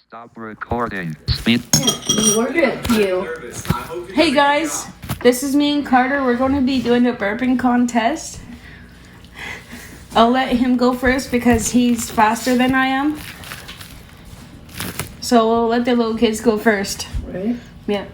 Stop recording. Speed. Look at you. Hey guys, this is me and Carter. We're going to be doing a burping contest. I'll let him go first because he's faster than I am. So we'll let the little kids go first. Right? Yeah.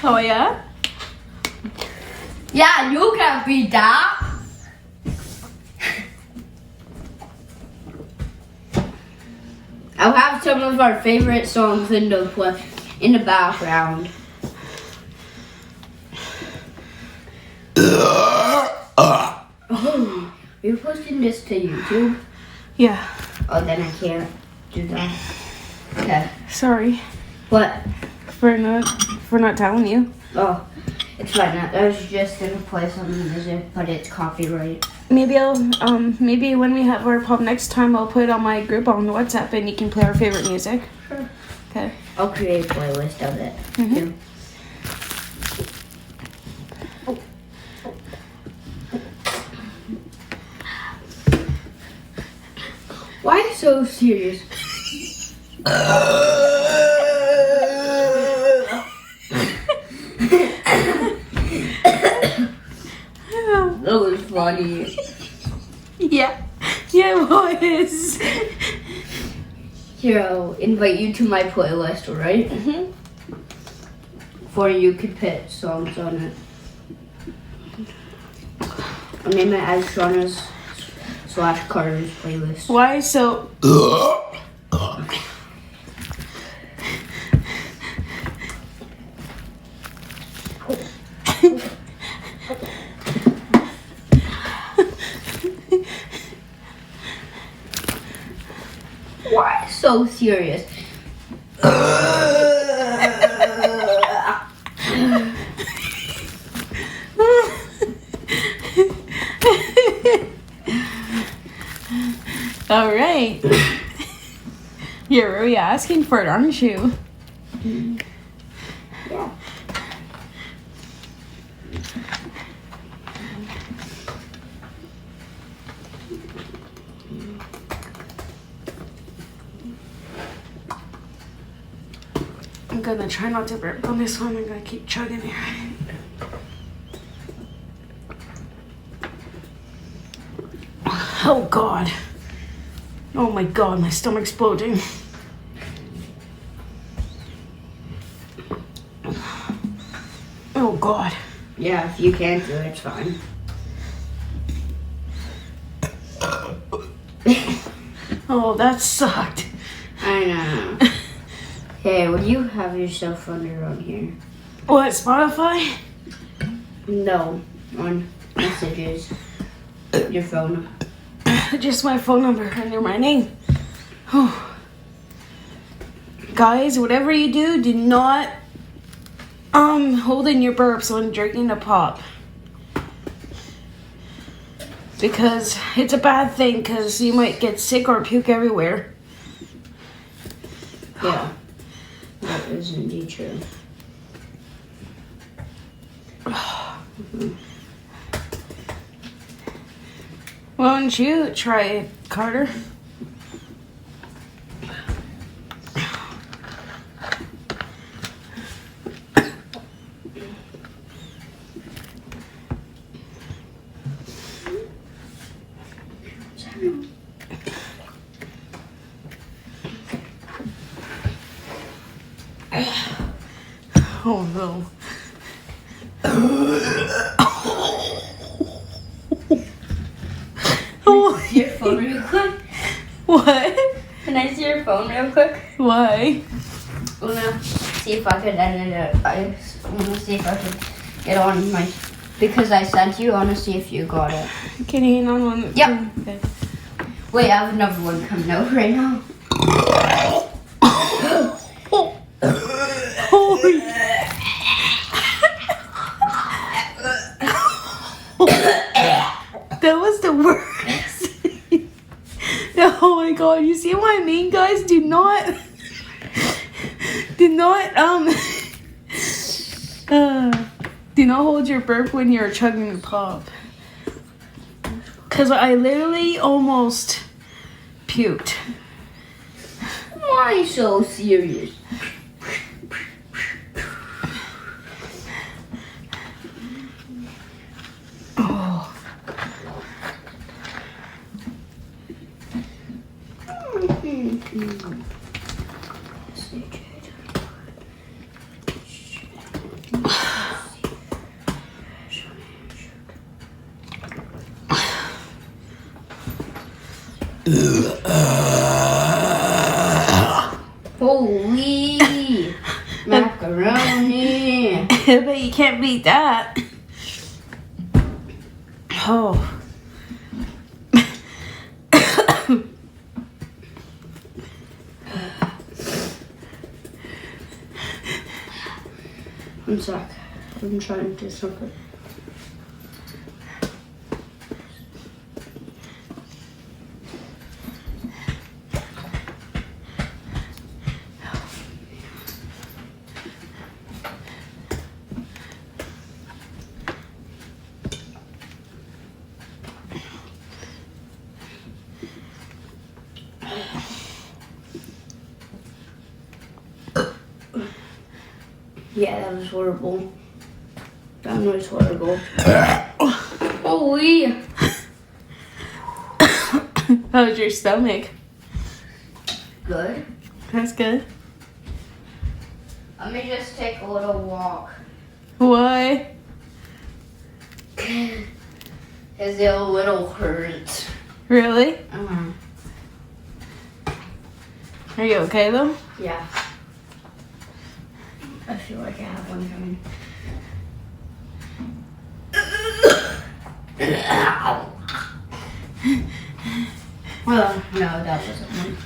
Oh yeah? Yeah, you can be that. I'll have some of our favorite songs in the background. Oh, you're posting this to YouTube? Yeah. Oh, then I can't do that. Okay. Sorry What? for not telling you. Oh, it's fine. I was just gonna play some music, but it's copyright. Maybe maybe when we have our pub next time, I'll put it on my group on WhatsApp and you can play our favorite music. Sure. Okay. I'll create a playlist of it. Mhm. too. Why so serious? That was funny. Yeah. Yeah, it was. Here, I'll invite you to my playlist, alright? Mhm. For you could put songs on it. I'll name it as Shauna's / Carter's playlist. Why so? Why so serious? All right. You're really asking for it, aren't you? Yeah. I'm gonna try not to burp on this one. I'm gonna keep chugging here. Oh God. Oh my God, my stomach's bloating. Oh God. Yeah, if you can't do it, it's fine. Oh, that sucked. I know. Hey, would you have your cell phone around here? What, Spotify? No, on messages. Your phone. Just my phone number under my name. Oh. Guys, whatever you do, do not hold in your burps when drinking a pop. Because it's a bad thing because you might get sick or puke everywhere. Yeah. That is indeed true. Why don't you try it, Carter? Oh no. See your phone real quick? What? Can I see your phone real quick? Why? I wanna see if I could edit it. I wanna see if I could get on my... Because I sent you, I wanna see if you got it. Can you hang on one? Yep. Okay. Wait, I have another one coming out right now. Holy. That was the worst. Oh my God, you see what I mean, guys? Do not not do not hold your burp when you're chugging the pop. Cause I literally almost puked. Why so serious? Oh. Holy macaroni! But you can't beat that. Oh. One sec. I'm trying to do something. Yeah, that was horrible. That was horrible. Holy! How was your stomach? Good. That's good. Let me just take a little walk. Why? Cause it a little hurts. Really? Uh-huh. Are you okay though? Yeah. I feel like I have one coming. Oh, no, that wasn't one.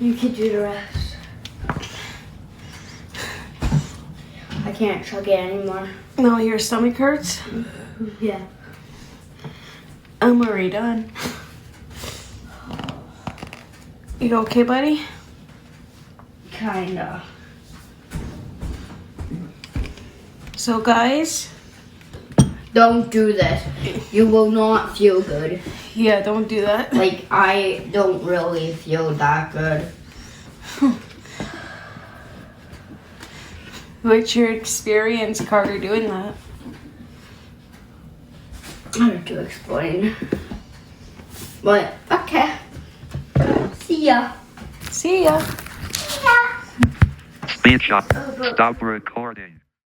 You can do the rest. I can't chug it anymore. No, your stomach hurts? Yeah. I'm already done. You okay, buddy? Kinda. So, guys, Don't do this. You will not feel good. yeah, don't do that. Like, I don't really feel that good. What's your experience, Carter, doing that? Hard to explain. But, okay. See ya. See ya. Speed shot. Stop recording.